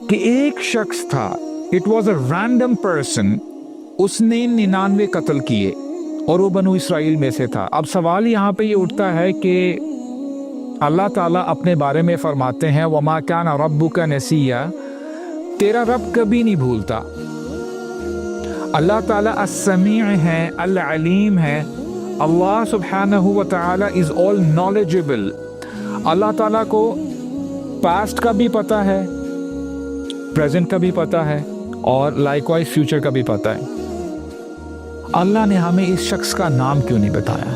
کہ ایک شخص تھا, it was a random person, اس نے 99 قتل کیے اور وہ بنو اسرائیل میں سے تھا. اب سوال یہاں پہ یہ اٹھتا ہے کہ اللہ تعالیٰ اپنے بارے میں فرماتے ہیں وَمَا كَانَ رَبُّكَ نَسِيًّا, تیرا رب کبھی نہیں بھولتا. اللہ تعالیٰ السمیع ہے, العلیم ہے. اللہ سبحانہ و تعالیٰ از آل نالجبل. اللہ تعالیٰ کو پاسٹ کا بھی پتہ ہے, پریزنٹ کا بھی پتہ ہے, اور لائک وائز فیوچر کا بھی پتہ ہے. اللہ نے ہمیں اس شخص کا نام کیوں نہیں بتایا؟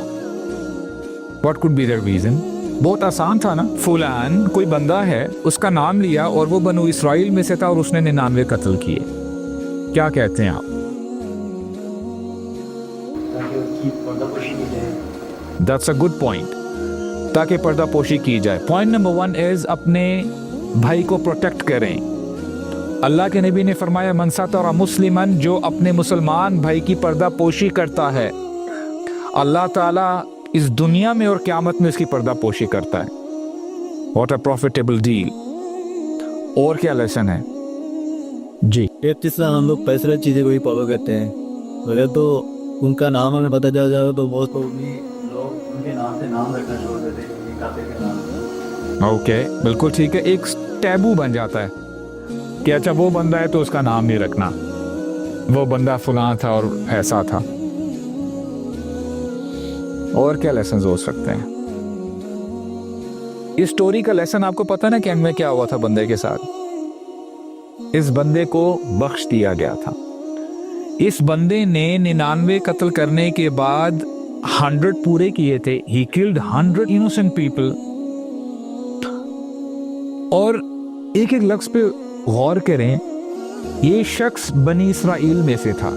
What could be the reason? بہت آسان تھا نا. فلان کوئی بندہ ہے, اس کا نام لیا اور وہ بنو اسرائیل میں سے تھا اور اس نے 99 قتل کیے. کیا کہتے ہیں آپ؟ That's a good point. تاکہ پردہ پوشی کی جائے. پوائنٹ نمبر 1 از اپنے بھائی کو پروٹیکٹ کریں. اللہ کے نبی نے فرمایا من ستر مسلماً, جو اپنے مسلمان بھائی کی پردہ پوشی کرتا ہے, اللہ تعالیٰ اس دنیا میں اور قیامت میں اس کی پردہ پوشی کرتا ہے. What a profitable deal. اور کیا لیسن ہے جی؟ تیسرا, ہم لوگ پیسے چیزیں کو ہی فالو کرتے ہیں. اگر تو ان کا نام ہمیں پتہ چل جائے تو بہت لوگ ان کے نام سے نام رکھنا شروع کر دیتے ہیں کافی کے نام. اوکے, بالکل ٹھیک ہے. ایک ٹیبو بن جاتا ہے کہ اچھا وہ بندہ ہے تو اس کا نام نہیں رکھنا, وہ بندہ فلاں تھا اور ایسا تھا. اور کیا لیسنز ہو سکتے ہیں؟ اس سٹوری کا لیسن آپ کو پتہ نا کہ اینڈ میں کیا ہوا تھا بندے کے ساتھ؟ اس بندے کو بخش دیا گیا تھا. اس بندے نے 99 قتل کرنے کے بعد 100 پورے کیے تھے. He killed 100 innocent people. اور ایک ایک لفظ پہ غور کریں, یہ شخص بنی اسرائیل میں سے تھا.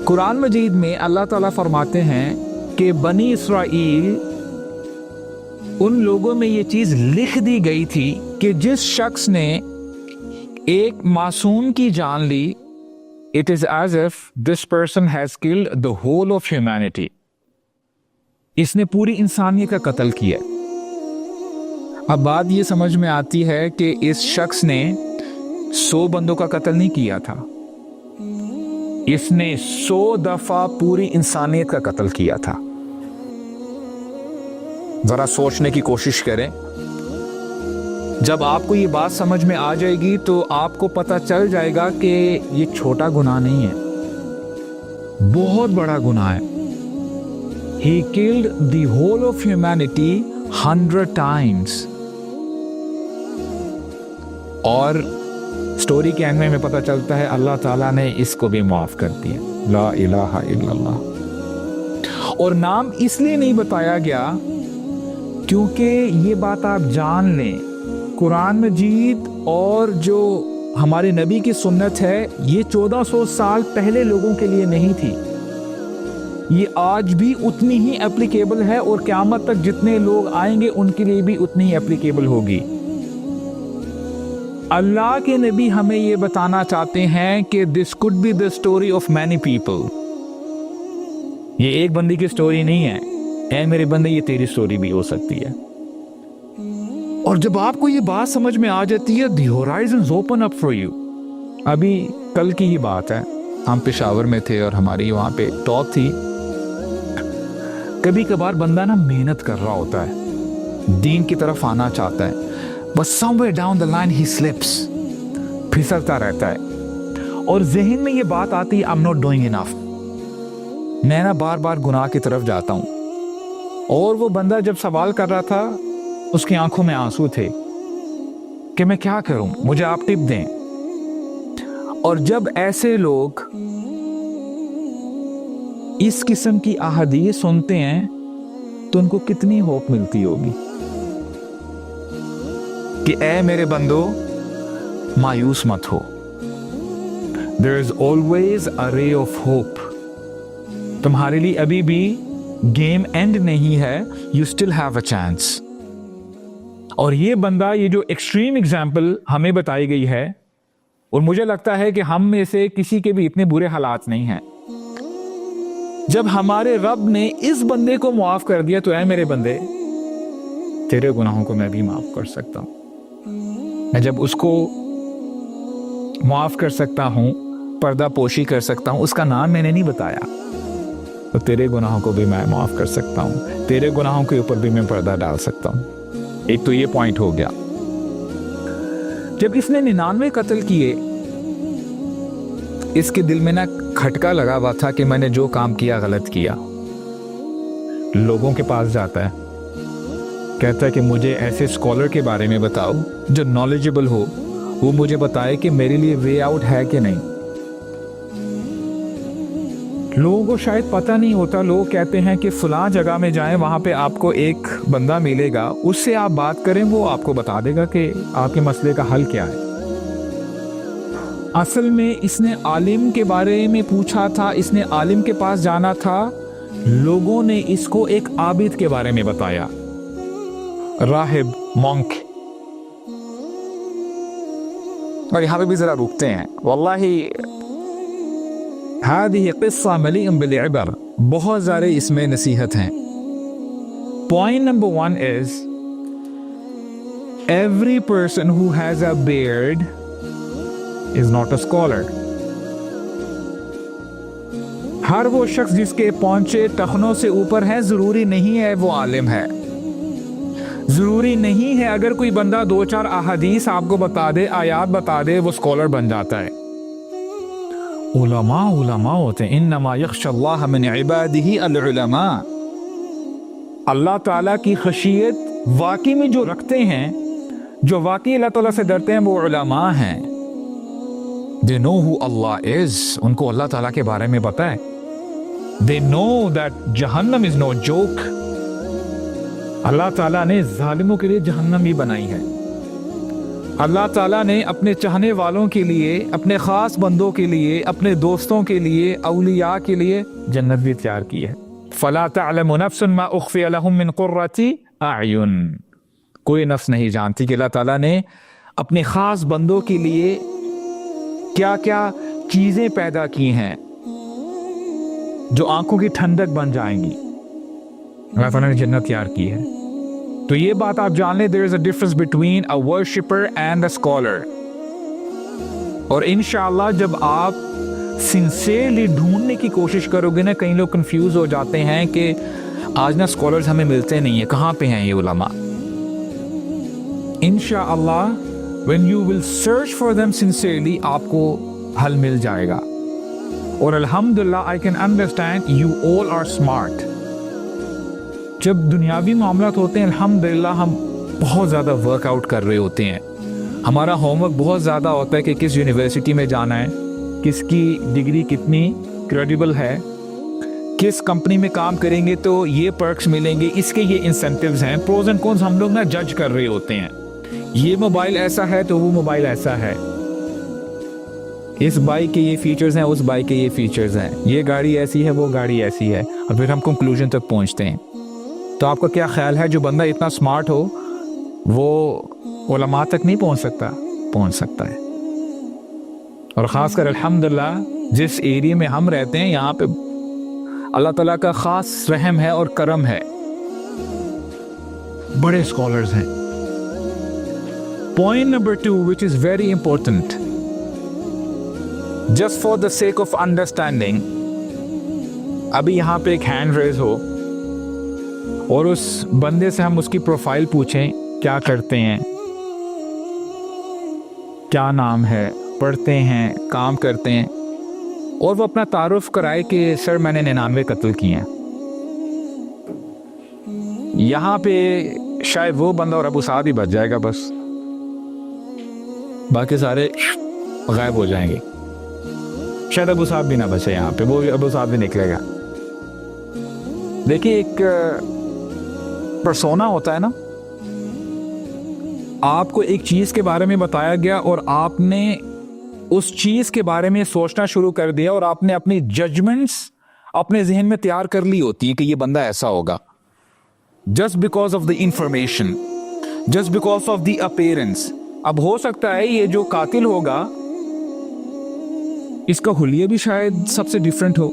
قرآن مجید میں اللہ تعالیٰ فرماتے ہیں کہ بنی اسرائیل, ان لوگوں میں یہ چیز لکھ دی گئی تھی کہ جس شخص نے ایک معصوم کی جان لی, it is as if this person has killed the whole of humanity. اس نے پوری انسانیت کا قتل کیا. اب بات یہ سمجھ میں آتی ہے کہ اس شخص نے 100 بندوں کا قتل نہیں کیا تھا, اس نے 100 دفعہ پوری انسانیت کا قتل کیا تھا. ذرا سوچنے کی کوشش کریں. جب آپ کو یہ بات سمجھ میں آ جائے گی تو آپ کو پتہ چل جائے گا کہ یہ چھوٹا گناہ نہیں ہے, بہت بڑا گناہ ہے. He killed the whole of humanity 100 times. اور سٹوری کے اینڈ میں ہمیں پتہ چلتا ہے اللہ تعالیٰ نے اس کو بھی معاف کر دیا. لا الہ الا اللہ. اور نام اس لیے نہیں بتایا گیا کیونکہ یہ بات آپ جان لیں, قرآن مجید اور جو ہمارے نبی کی سنت ہے یہ 1400 سال پہلے لوگوں کے لیے نہیں تھی, یہ آج بھی اتنی ہی اپلیکیبل ہے اور قیامت تک جتنے لوگ آئیں گے ان کے لیے بھی اتنی ہی اپلیکیبل ہوگی. اللہ کے نبی ہمیں یہ بتانا چاہتے ہیں کہ this could be the story of many people. یہ ایک بندی کی سٹوری نہیں ہے. اے میرے بندے, یہ تیری سٹوری بھی ہو سکتی ہے. اور جب آپ کو یہ بات سمجھ میں آ جاتی ہے, the horizons open up for you. ابھی کل کی ہی بات ہے, ہم پشاور میں تھے اور ہماری وہاں پہ ٹاک تھی. کبھی کبھار بندہ نا محنت کر رہا ہوتا ہے, دین کی طرف آنا چاہتا ہے, but somewhere down the line he slips, پھسلتا رہتا ہے اور ذہن میں یہ بات آتی ہے I'm not doing enough. میں نا بار بار گناہ کی طرف جاتا ہوں. اور وہ بندہ جب سوال کر رہا تھا اس کی آنکھوں میں آنسو تھے کہ میں کیا کروں, مجھے آپ ٹپ دیں. اور جب ایسے لوگ اس قسم کی احادیث سنتے ہیں تو ان کو کتنی ہوپ ملتی ہوگی کہ اے میرے بندو مایوس مت ہو, there is always a ray of hope. تمہارے لیے ابھی بھی گیم اینڈ نہیں ہے, you still have a chance. اور یہ بندہ, یہ جو ایکسٹریم ایگزامپل ہمیں بتائی گئی ہے, اور مجھے لگتا ہے کہ ہم میں سے کسی کے بھی اتنے برے حالات نہیں ہیں. جب ہمارے رب نے اس بندے کو معاف کر دیا تو اے میرے بندے, تیرے گناہوں کو میں بھی معاف کر سکتا ہوں. मैं जब उसको माफ़ कर सकता हूँ, पर्दा पोशी कर सकता हूँ, उसका नाम मैंने नहीं बताया, तो तेरे गुनाहों को भी मैं माफ़ कर सकता हूँ, तेरे गुनाहों के ऊपर भी मैं पर्दा डाल सकता हूँ। एक तो ये पॉइंट हो गया। जब इसने 99 कत्ल किए, इसके दिल में ना खटका लगा हुआ था कि मैंने जो काम किया गलत किया। लोगों के पास जाता है, कहता है कि मुझे ऐसे स्कॉलर के बारे में बताओ जो नॉलेजेबल हो, वो मुझे बताए कि मेरे लिए वे आउट है कि नहीं। लोगों को शायद पता नहीं होता, लोग कहते हैं कि फलां जगह में जाएं, वहां पे आपको एक बंदा मिलेगा, उससे आप बात करें, वो आपको बता देगा कि आपके मसले का हल क्या है। असल में इसने आलिम के बारे में पूछा था, इसने आलिम के पास जाना था, लोगों ने इसको एक आबिद के बारे में बताया, राहिब, मॉन्क। और यहाँ पे भी जरा रुकते हैं। वल्लाही हादिही क़िस्सा मलीअन बिल इबर, बहुत सारे इसमें नसीहत हैं। Point number 1 is every person who has a beard is not a scholar. हर वो शख्स जिसके पौंचे टखनों से ऊपर है, जरूरी नहीं है वो आलिम है। जरूरी नहीं है अगर कोई बंदा 2-4 अहादीस आपको बता दे, आयात बता दे, वो स्कॉलर बन जाता है। उलमा होते हैं, इन्नमा यख्शल्लाह मिन इबादिही अल-उलमा। अल्लाह ताला की खशियत वाकई में जो रखते हैं, जो वाकई अल्लाह ताला से डरते हैं, वो उलमा हैं। They know who Allah is. उनको अल्लाह ताला के बारे में पता है। They know that जहन्नम is no joke. अल्लाह ताला ने जालिमों के लिए जहन्नम ही बनाई है। अल्लाह ताला ने अपने चाहने वालों के लिए, अपने खास बंदों के लिए, अपने दोस्तों के लिए, औलिया के लिए जन्नत भी तैयार की है। फला तअलमु नफ्सुन मा उख्फिय लहुम मिन कुर्रति अयुन। कोई नफ्स नहीं जानती कि अल्लाह ताला ने अपने खास बंदों के लिए क्या क्या चीजें पैदा की हैं जो आंखों की ठंडक बन जाएंगी। अल्लाह ताला ने जन्नत तैयार की है। तो ये बात आप जान लें, there is a difference between a worshipper and a scholar. और इंशाअल्लाह जब आप सिंसियरली ढूंढने की कोशिश करोगे ना, कई लोग कंफ्यूज हो जाते हैं कि आज ना स्कॉलर्स हमें मिलते नहीं है, कहाँ पे हैं ये उलमा। इंशाअल्लाह when you will search for them sincerely, आपको हल मिल जाएगा। और अल्हम्दुलिल्लाह I can understand you all are smart। जब दुनियावी मामलात होते हैं, अल्हम्दुलिल्लाह हम बहुत ज़्यादा वर्कआउट कर रहे होते हैं। हमारा होमवर्क बहुत ज़्यादा होता है कि किस यूनिवर्सिटी में जाना है, किसकी डिग्री कितनी क्रेडिबल है, किस कंपनी में काम करेंगे तो ये पर्क्स मिलेंगे, इसके ये इंसेंटिव्स हैं, प्रोज एंड कॉन्स हम लोग ना जज कर रहे होते हैं। ये मोबाइल ऐसा है तो वो मोबाइल ऐसा है, इस बाइक के ये फीचर्स हैं, उस बाइक के ये फीचर्स हैं, ये गाड़ी ऐसी है, वो गाड़ी ऐसी है, और फिर हम कंक्लूजन तक पहुंचते हैं। तो आपका क्या ख्याल है, जो बंदा इतना स्मार्ट हो वो उलमा तक नहीं पहुंच सकता? पहुंच सकता है। और ख़ासकर अल्हम्दुलिल्लाह जिस एरिया में हम रहते हैं, यहाँ पे अल्लाह ताला का ख़ास रहम है और करम है, बड़े स्कॉलर्स हैं। Point number 2, which is very important, just for the sake of understanding, अभी यहाँ पे एक हैंड रेज हो और उस बंदे से हम उसकी प्रोफाइल पूछें, क्या करते हैं, क्या नाम है, पढ़ते हैं, काम करते हैं, और वो अपना तारुफ कराए कि सर मैंने 99 कत्ल किए हैं। यहाँ पे शायद वो बंदा और अबू साद ही बच जाएगा, बस बाकी सारे गायब हो जाएंगे। शायद अबू साहब भी ना बचे यहाँ पे, वो अबू साहब भी निकलेगा। देखिए, एक पर्सोना होता है ना, आपको एक चीज के बारे में बताया गया और आपने उस चीज के बारे में सोचना शुरू कर दिया और आपने अपनी जजमेंट्स अपने जहन में तैयार कर ली होती है कि ये बंदा ऐसा होगा, just because of the information, just because of the appearance. अब हो सकता है ये जो कातिल होगा इसका हुलिया भी शायद सबसे डिफरेंट हो,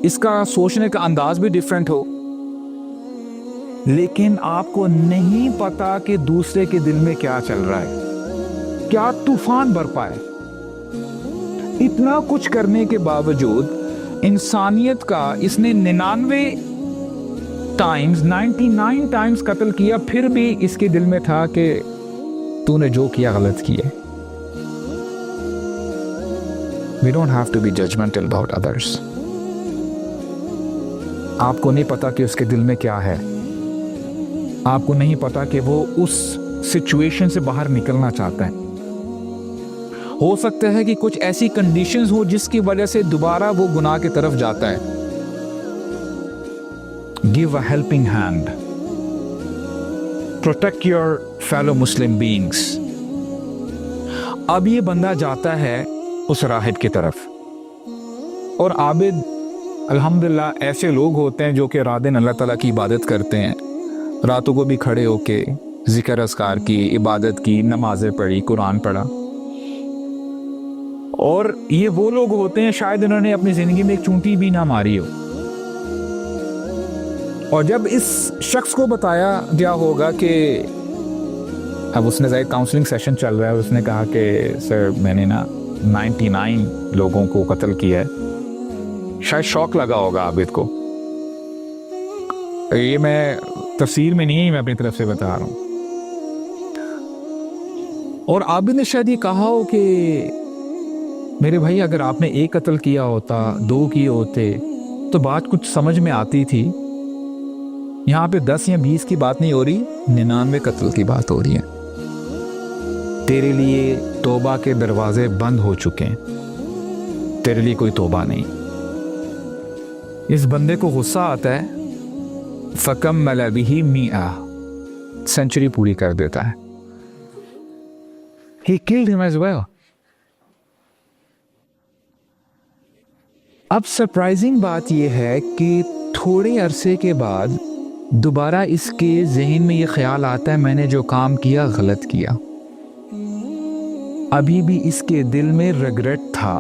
इसका सोचने का अंदाज भी डिफरेंट हो, लेकिन आपको नहीं पता कि दूसरे के दिल में क्या चल रहा है। क्या तूफान बरपा है। इतना कुछ करने के बावजूद इंसानियत का इसने 99 टाइम्स कत्ल किया, फिर भी इसके दिल में था कि तूने जो किया गलत किया। We don't have to be judgmental about others. आपको नहीं पता कि उसके दिल में क्या है, आपको नहीं पता कि वो उस सिचुएशन से बाहर निकलना चाहता है। हो सकता है कि कुछ ऐसी कंडीशंस हो जिसकी वजह से दोबारा वो गुनाह की तरफ जाता है। Give a helping hand. Protect your fellow Muslim beings. अब ये बंदा जाता है उस राहिब की तरफ, और आबिद अल्हम्दुलिल्लाह ऐसे लोग होते हैं जो कि रात दिन अल्लाह ताला की इबादत करते हैं, रातों को भी खड़े होके जिक्र अस्कार की, इबादत की, नमाजें पढ़ी, कुरान पढ़ा। और ये वो लोग होते हैं शायद इन्होंने अपनी ज़िंदगी में एक चूंटी भी ना मारी हो। और जब इस शख्स को बताया गया होगा कि अब उसने जाहिर काउंसलिंग सेशन चल रहा है, उसने कहा कि सर मैंने ना 99 लोगों को कत्ल किया है, शायद शौक लगा होगा आबिद को। ये मैं तफसीर में नहीं, मैं अपनी तरफ से बता रहा हूँ। और आबिद ने शायद ये कहा हो कि मेरे भाई अगर आपने एक कत्ल किया होता, 2 किए होते तो बात कुछ समझ में आती थी। यहाँ पे 10 या 20 की बात नहीं हो रही, 99 कत्ल की बात हो रही है। तेरे लिए तौबा के दरवाजे बंद हो चुके हैं, तेरे लिए कोई तौबा नहीं। इस बंदे को गुस्सा आता है, फकम मलबिही मिया, सेंचुरी पूरी कर देता है। He killed him as well. अब सरप्राइजिंग बात यह है कि थोड़े अरसे के बाद दोबारा इसके जहन में ये ख्याल आता है मैंने जो काम किया गलत किया। अभी भी इसके दिल में रिग्रेट था,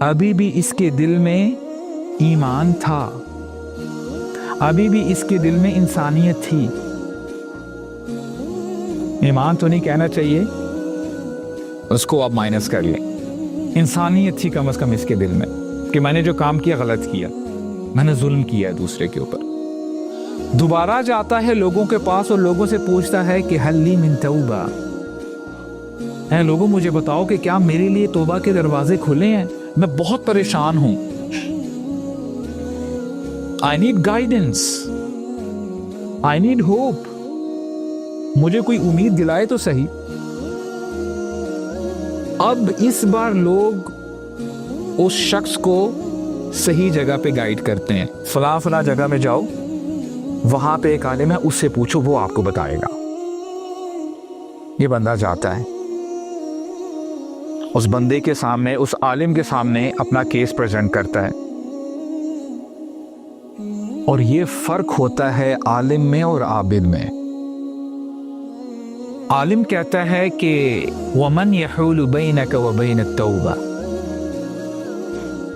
अभी भी इसके दिल में ईमान था, अभी भी इसके दिल में इंसानियत थी। ईमान तो नहीं कहना चाहिए, उसको आप माइनस कर लें। इंसानियत थी कम से कम इसके दिल में कि मैंने जो काम किया गलत किया, मैंने जुल्म किया दूसरे के ऊपर। दोबारा जाता है लोगों के पास और लोगों से पूछता है कि हल्ली मिन तौबा, है लोगों मुझे बताओ कि क्या मेरे लिए तौबा के दरवाजे खुले हैं? मैं बहुत परेशान हूं, I need guidance, I need hope, मुझे कोई उम्मीद दिलाए तो सही। अब इस बार लोग उस शख्स को सही जगह पे गाइड करते हैं, फला फला जगह में जाओ, वहां पे एक आलिम है, उससे पूछो, वो आपको बताएगा। ये बंदा जाता है, उस बंदे के सामने, उस आलिम के सामने अपना केस प्रेजेंट करता है। और ये फर्क होता है आलिम में और आबिद में। आलिम कहता है कि वमन यहूलु बैनक व बैन तौबा,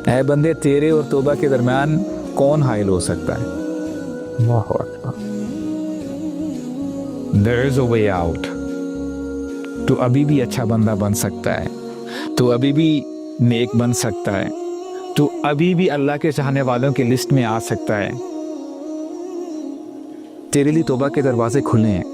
ऐ बंदे तेरे और तौबा के दरमियान कौन हाइल हो सकता है? अल्लाहु Akbar. There is a way out। तू अभी भी अच्छा बंदा बन सकता है, तू अभी भी नेक बन सकता है, तू अभी भी अल्लाह के चाहने वालों की लिस्ट में आ सकता है। तेरे लिए तौबा के दरवाजे खुले हैं।